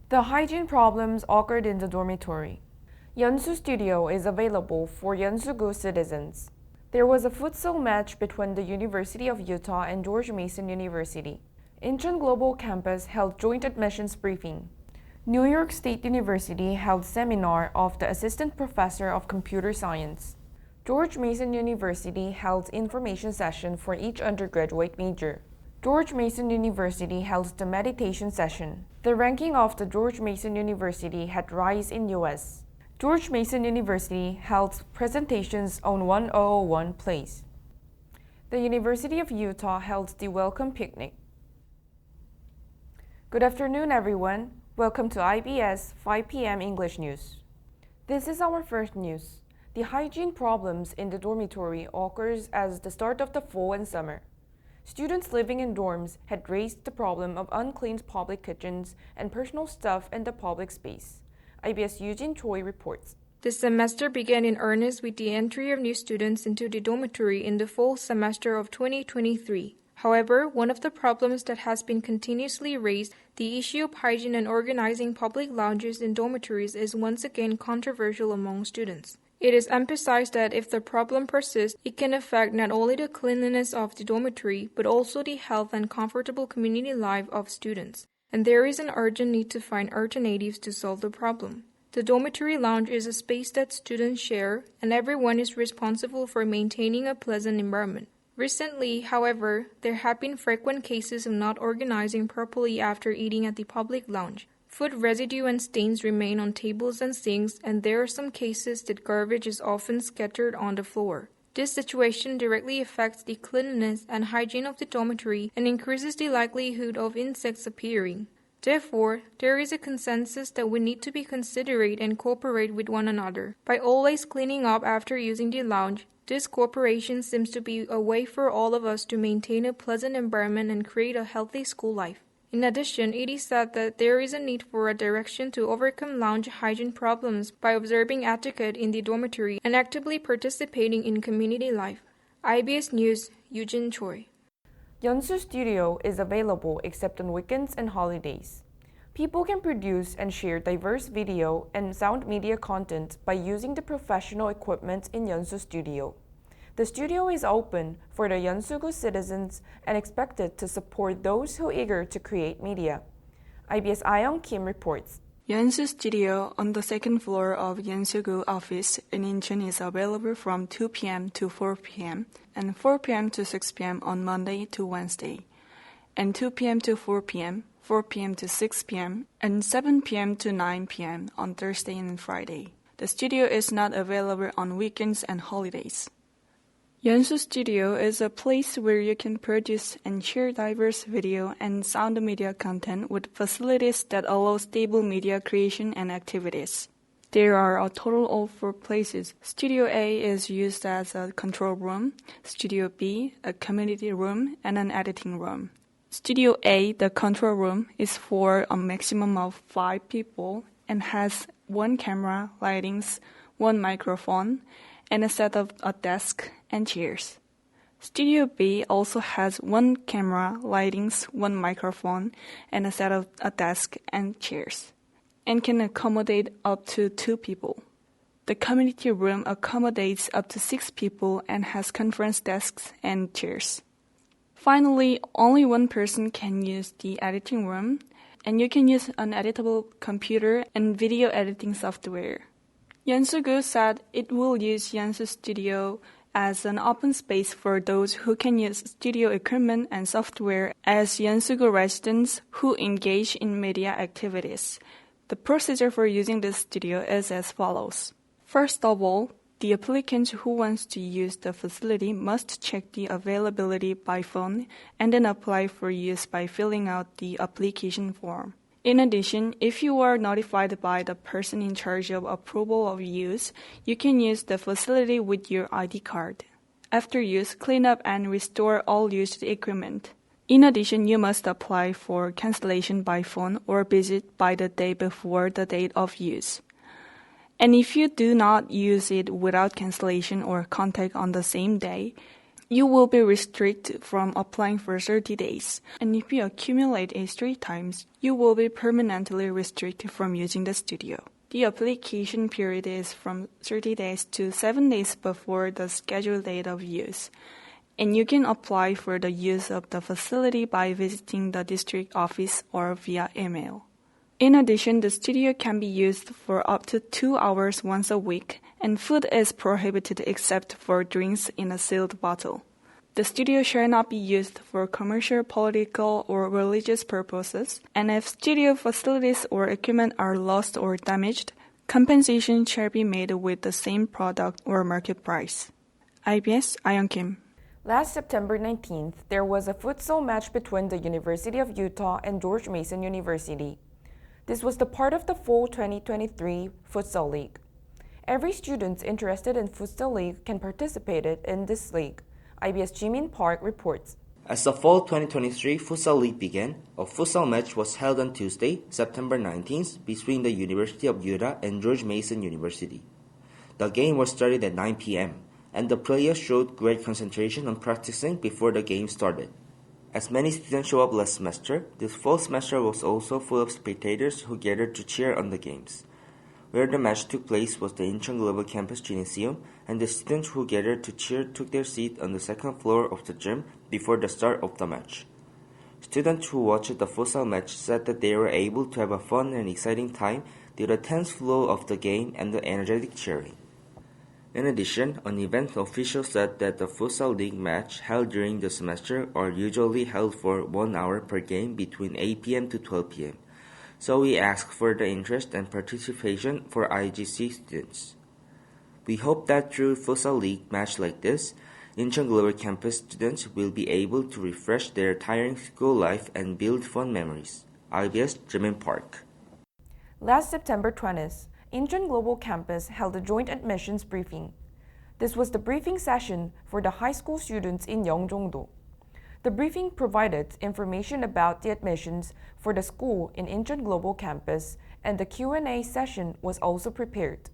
The hygiene problems occurred in the dormitory. Yeonsu Studio is available for Yeonsu-gu citizens. There was a futsal match between the University of Utah and George Mason University. 인천글로벌캠퍼스 held joint admissions briefing. New York State University held seminar of the Assistant Professor of Computer Science. George Mason University held information session for each undergraduate major. George Mason University held the meditation session. The ranking of the George Mason University had rise in US. George Mason University held presentations on 1001 place. The University of Utah held the welcome picnic. Good afternoon, everyone. Welcome to IBS 5 p.m. English News. This is our first news. The hygiene problems in the dormitory occurs as the start of the fall and summer. Students living in dorms had raised the problem of unclean public kitchens and personal stuff in the public space. IBS Yoojin Choi reports. This semester began in earnest with the entry of new students into the dormitory in the fall semester of 2023. However, one of the problems that has been continuously raised, the issue of hygiene and organizing public lounges in dormitories, is once again controversial among students. It is emphasized that if the problem persists, it can affect not only the cleanliness of the dormitory, but also the health and comfortable community life of students. And there is an urgent need to find alternatives to solve the problem. The dormitory lounge is a space that students share, and everyone is responsible for maintaining a pleasant environment. Recently, however, there have been frequent cases of not organizing properly after eating at the public lounge. Food residue and stains remain on tables and sinks, and there are some cases that garbage is often scattered on the floor. This situation directly affects the cleanliness and hygiene of the dormitory and increases the likelihood of insects appearing. Therefore, there is a consensus that we need to be considerate and cooperate with one another. By always cleaning up after using the lounge, this cooperation seems to be a way for all of us to maintain a pleasant environment and create a healthy school life. In addition, it is said that there is a need for a direction to overcome lounge hygiene problems by observing etiquette in the dormitory and actively participating in community life. IBS News, Yoojin Choi. Yeonsu Studio is available except on weekends and holidays. People can produce and share diverse video and sound media content by using the professional equipment in Yeonsu Studio. The studio is open for the Yeonsu-gu citizens and expected to support those who are eager to create media. IBS Ahyoung Kim reports. Yeonsu Studio on the second floor of Yeonsu-gu office in Incheon is available from 2 p.m. to 4 p.m. and 4 p.m. to 6 p.m. on Monday to Wednesday, and 2 p.m. to 4 p.m., 4 p.m. to 6 p.m., and 7 p.m. to 9 p.m. on Thursday and Friday. The studio is not available on weekends and holidays. Yeonsu Studio is a place where you can produce and share diverse video and sound media content with facilities that allow stable media creation and activities. There are a total of 4 places. Studio A is used as a control room, Studio B, a community room, and an editing room. Studio A, the control room, is for a maximum of 5 people and has 1 camera, lightings, 1 microphone, and a set of a desk and chairs. Studio B also has 1 camera, lightings, 1 microphone, and a set of a desk and chairs, and can accommodate up to 2 people. The community room accommodates up to 6 people and has conference desks and chairs. Finally, only 1 person can use the editing room, and you can use an editable computer and video editing software. Yeonsu-gu said it will use Yeonsu Studio as an open space for those who can use studio equipment and software as Yeonsu-gu residents who engage in media activities. The procedure for using this studio is as follows. First of all, the applicant who wants to use the facility must check the availability by phone and then apply for use by filling out the application form. In addition, if you are notified by the person in charge of approval of use, you can use the facility with your ID card. After use, clean up and restore all used equipment. In addition, you must apply for cancellation by phone or visit by the day before the date of use. And if you do not use it without cancellation or contact on the same day, You will be restricted from applying for 30 days, and if you accumulate a 3 times, you will be permanently restricted from using the studio. The application period is from 30 days to 7 days before the scheduled date of use, and you can apply for the use of the facility by visiting the district office or via email. In addition, the studio can be used for up to 2 hours once a week, and food is prohibited except for drinks in a sealed bottle. The studio shall not be used for commercial, political, or religious purposes, and if studio facilities or equipment are lost or damaged, compensation shall be made with the same product or market price. IBS, Ahyoung Kim. Last September 19th, there was a futsal match between the University of Utah and George Mason University. This was the part of the fall 2023 Futsal League. Every student interested in Futsal League can participate in this league. IBS Jimin Park reports. As the fall 2023 Futsal League began, a futsal match was held on Tuesday, September 19th, between the University of Utah and George Mason University. The game was started at 9 p.m., and the players showed great concentration on practicing before the game started. As many students show up last semester, this fall semester was also full of spectators who gathered to cheer on the games. Where the match took place was the 인천글로벌캠퍼스 Gymnasium, and the students who gathered to cheer took their seat on the second floor of the gym before the start of the match. Students who watched the futsal match said that they were able to have a fun and exciting time due to the tense flow of the game and the energetic cheering. In addition, an event official said that the Futsal League match held during the semester are usually held for 1 hour per game between 8 p.m. to 12 p.m. So we ask for the interest and participation for IGC students. We hope that through Futsal League match like this, 인천글로벌캠퍼스 students will be able to refresh their tiring school life and build fun memories. IBS Jimin Park. Last September 20th, Incheon Global Campus held a joint admissions briefing. This was the briefing session for the high school students in Yeongjongdo. The briefing provided information about the admissions for the school in Incheon Global Campus, and the Q&A session was also prepared.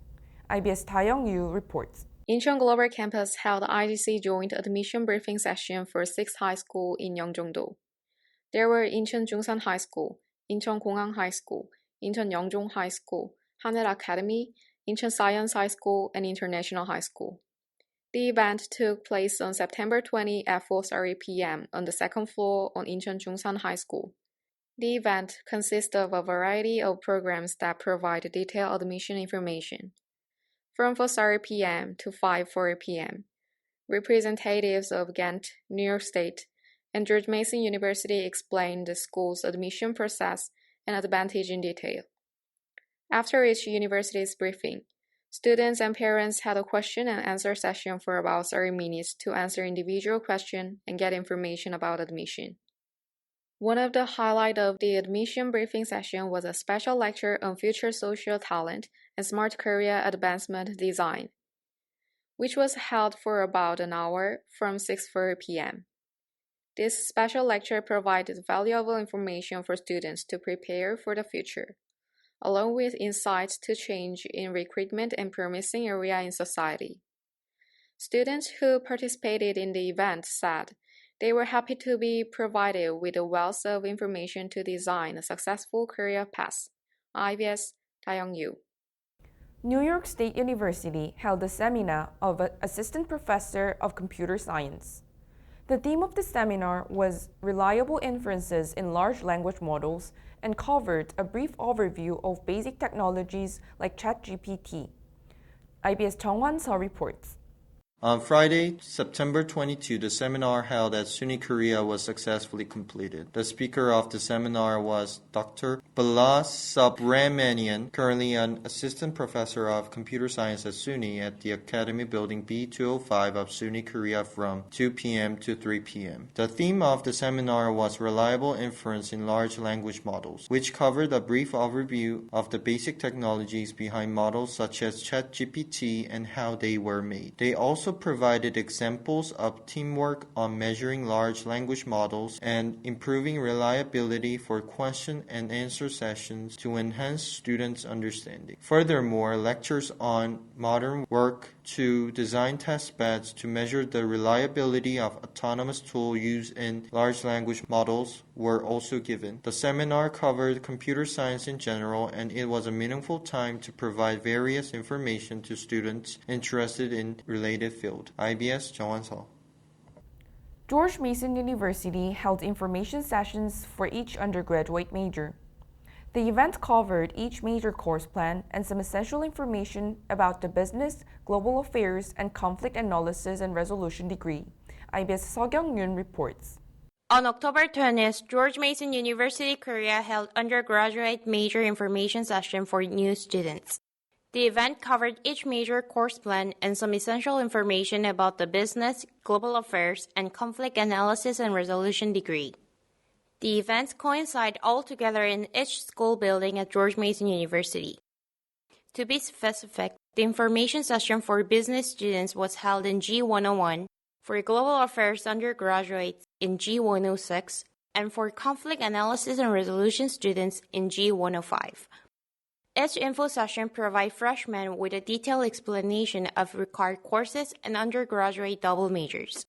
IBS Dayoung reports. Incheon Global Campus held IGC joint admission briefing session for 6 high school in Yeongjongdo. There were Incheon Jungsan High School, Incheon Kongang High School, Incheon Yeongjong High School, Haneul Academy, Incheon Science High School, and International High School. The event took place on September 20 at 4:30 p.m. on the second floor on Incheon Jungsan High School. The event consists of a variety of programs that provide detailed admission information. From 4:30 p.m. to 5:40 p.m., representatives of Ghent, New York State, and George Mason University explained the school's admission process and advantage in detail. After each university's briefing, students and parents had a question and answer session for about 30 minutes to answer individual questions and get information about admission. One of the highlights of the admission briefing session was a special lecture on future social talent and smart career advancement design, which was held for about an hour from 6:30 p.m. This special lecture provided valuable information for students to prepare for the future, along with insights to change in recruitment and promising area in society. Students who participated in the event said they were happy to be provided with a wealth of information to design a successful career path. IBS Dayoung. New York State University held a seminar of an assistant professor of computer science. The theme of the seminar was reliable inferences in large language models and covered a brief overview of basic technologies like ChatGPT. IBS Jeonghwan reports. On Friday, September 22, the seminar held at SUNY Korea was successfully completed. The speaker of the seminar was Dr. Bala Subramanian, currently an assistant professor of computer science at SUNY at the Academy Building B205 of SUNY Korea from 2 p.m. to 3 p.m. The theme of the seminar was reliable inference in large language models, which covered a brief overview of the basic technologies behind models such as ChatGPT and how they were made. They also provided examples of teamwork on measuring large language models and improving reliability for question and answer sessions to enhance students' understanding. Furthermore, lectures on modern work to design test beds to measure the reliability of autonomous tools used in large language models were also given. The seminar covered computer science in general, and it was a meaningful time to provide various information to students interested in related field. IBS 정원서. George Mason University held information sessions for each undergraduate major. The event covered each major course plan and some essential information about the business, global affairs, and conflict analysis and resolution degree. IBS Seojeong Yoon reports. On October 20th, George Mason University Korea held undergraduate major information session for new students. The event covered each major course plan and some essential information about the business, global affairs, and conflict analysis and resolution degree. The events coincide all together in each school building at George Mason University. To be specific, the information session for business students was held in G101, for global affairs undergraduates in G106, and for conflict analysis and resolution students in G105. Each info session provides freshmen with a detailed explanation of required courses and undergraduate double majors.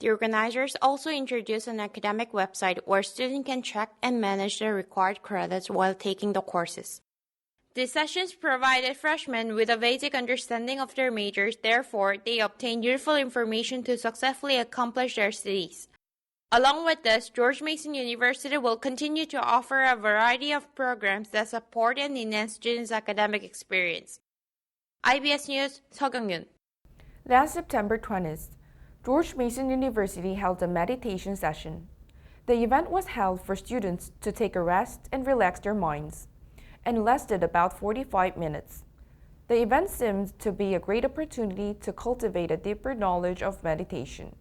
The organizers also introduced an academic website where students can check and manage their required credits while taking the courses. These sessions provided freshmen with a basic understanding of their majors, therefore, they obtained useful information to successfully accomplish their studies. Along with this, George Mason University will continue to offer a variety of programs that support and enhance students' academic experience. IBS News, Seojeong. Last September 20th, George Mason University held a meditation session. The event was held for students to take a rest and relax their minds, and lasted about 45 minutes. The event seemed to be a great opportunity to cultivate a deeper knowledge of meditation.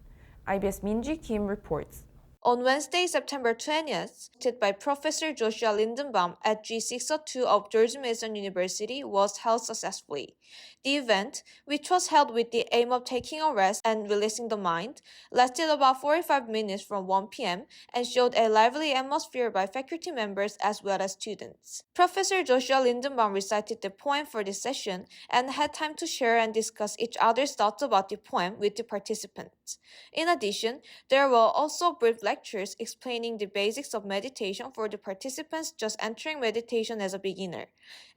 IBS Minji Kim reports. On Wednesday, September 20th, hosted by Professor Joshua Lindenbaum at G602 of George Mason University, was held successfully. The event, which was held with the aim of taking a rest and releasing the mind, lasted about 45 minutes from 1 p.m. and showed a lively atmosphere by faculty members as well as students. Professor Joshua Lindenbaum recited the poem for this session and had time to share and discuss each other's thoughts about the poem with the participants. In addition, there were also brief lectures explaining the basics of meditation for the participants just entering meditation as a beginner.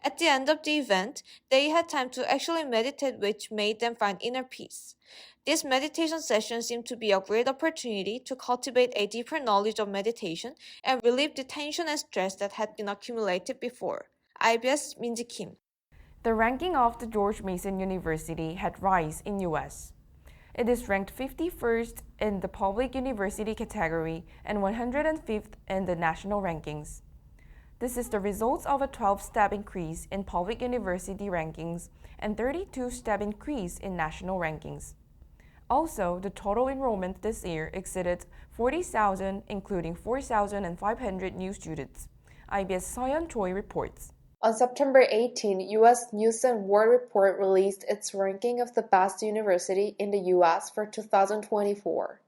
At the end of the event, they had time to actually meditate, which made them find inner peace. This meditation session seemed to be a great opportunity to cultivate a deeper knowledge of meditation and relieve the tension and stress that had been accumulated before. IBS Minji Kim. The ranking of the George Mason University had rise in U.S. It is ranked 51st in the public university category and 105th in the national rankings. This is the result of a 12-step increase in public university rankings and 32-step increase in national rankings. Also, the total enrollment this year exceeded 40,000, including 4,500 new students. IBS Seoyeon Choi reports. On September 18, U.S. News & World Report released its ranking of the best university in the U.S. for 2024.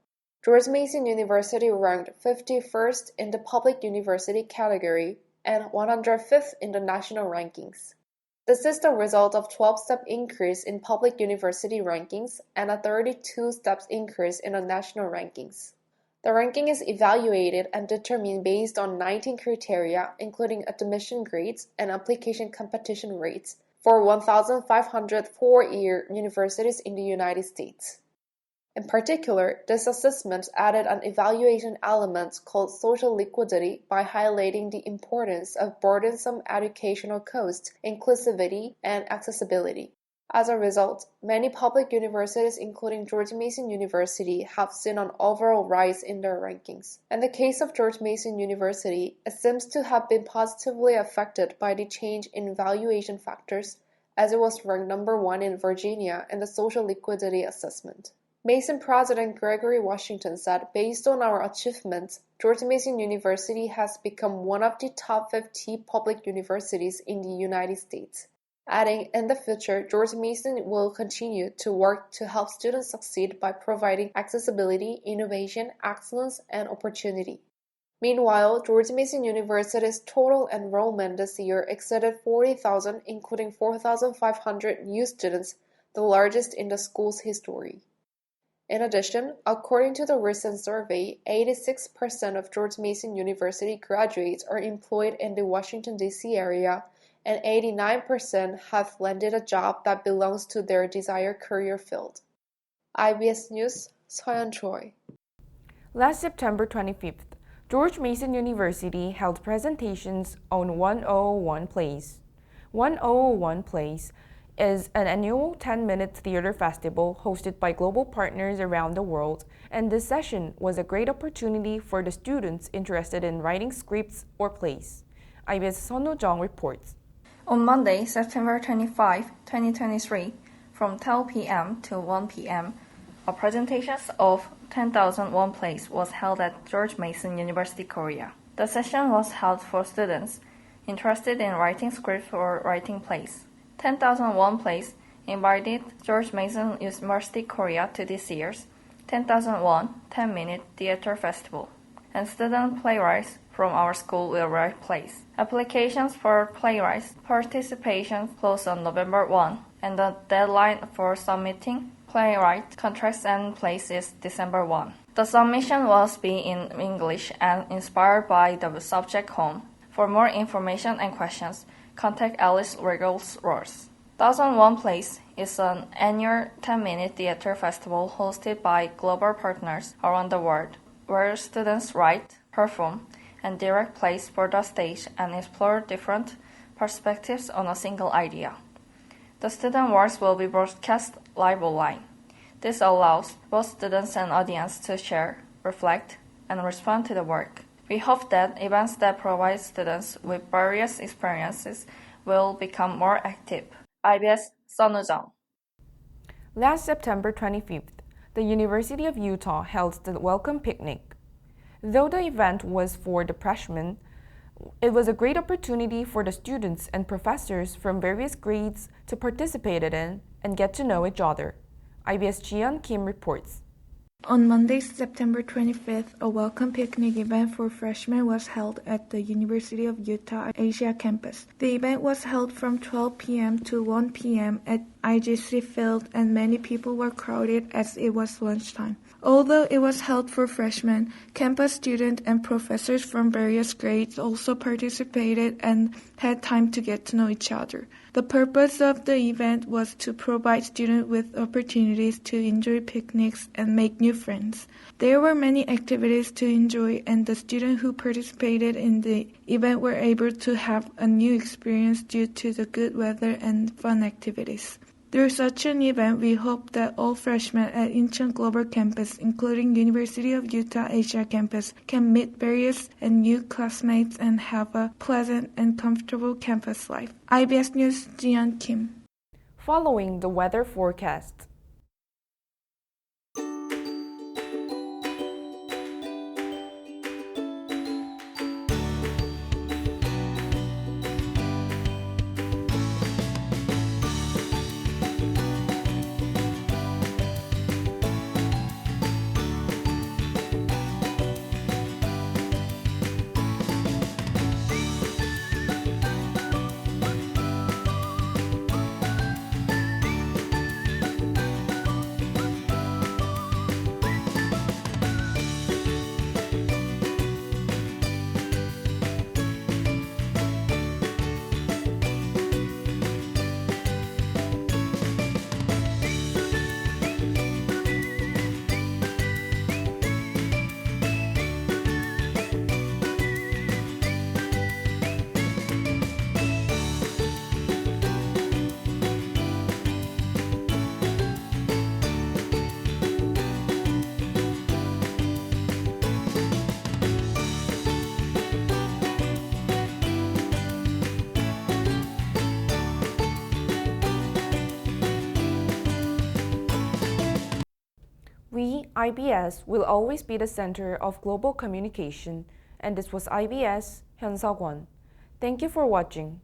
George Mason University ranked 51st in the public university category and 105th in the national rankings. This is the result of 12-step increase in public university rankings and a 32-step increase in the national rankings. The ranking is evaluated and determined based on 19 criteria, including admission grades and application competition rates, for 1,500 four-year universities in the United States. In particular, this assessment added an evaluation element called social liquidity by highlighting the importance of burdensome educational costs, inclusivity, and accessibility. As a result, many public universities, including George Mason University, have seen an overall rise in their rankings. In the case of George Mason University, it seems to have been positively affected by the change in valuation factors, as it was ranked number 1 in Virginia in the social liquidity assessment. Mason President Gregory Washington said, "Based on our achievements, George Mason University has become one of the top 50 public universities in the United States." Adding, in the future, George Mason will continue to work to help students succeed by providing accessibility, innovation, excellence, and opportunity. Meanwhile, George Mason University's total enrollment this year exceeded 40,000, including 4,500 new students, the largest in the school's history. In addition, according to the recent survey, 86% of George Mason University graduates are employed in the Washington, D.C. area, and 89% have landed a job that belongs to their desired career field. IBS News, Seoyeon Choi. Last September 25th, George Mason University held presentations on 1001 Plays. 1001 Plays is an annual 10-minute theater festival hosted by global partners around the world, and this session was a great opportunity for the students interested in writing scripts or plays. IBS Sunwoo reports. On Monday, September 25, 2023, from 12 p.m. to 1 p.m., a presentation of 10,001 Plays was held at George Mason University, Korea. The session was held for students interested in writing scripts or writing plays. 10,001 Plays invited George Mason University, Korea to this year's 10,001 10-Minute Theater Festival, and student playwrights from our school will write plays. Applications for playwrights participation closed on November 1, and the deadline for submitting playwright contracts and plays is December 1. The submission will be in English and inspired by the subject home. For more information and questions, contact Alice Riggles-Ross. 1001 Plays is an annual 10-minute theater festival hosted by global partners around the world, where students write, perform, and direct plays for the stage and explore different perspectives on a single idea. The student works will be broadcast live online. This allows both students and audience to share, reflect, and respond to the work. We hope that events that provide students with various experiences will become more active. IBS Sunwoo. Last September 25th, the University of Utah held the Welcome Picnic. Though the event was for the freshmen, it was a great opportunity for the students and professors from various grades to participate in and get to know each other. IBS Jiyeon Kim reports. On Monday, September 25th, a welcome picnic event for freshmen was held at the University of Utah Asia campus. The event was held from 12 p.m. to 1 p.m. at IGC Field, and many people were crowded as it was lunchtime. Although it was held for freshmen, campus students and professors from various grades also participated and had time to get to know each other. The purpose of the event was to provide students with opportunities to enjoy picnics and make new friends. There were many activities to enjoy, and the students who participated in the event were able to have a new experience due to the good weather and fun activities. Through such an event, we hope that all freshmen at IncheonGlobalCampus, including University of Utah Asia Campus, can meet various and new classmates and have a pleasant and comfortable campus life. IBS News, Jiyeon Kim. Following the weather forecast. We, IBS, will always be the center of global communication, and this was IBS, Hyeonseo. Thank you for watching.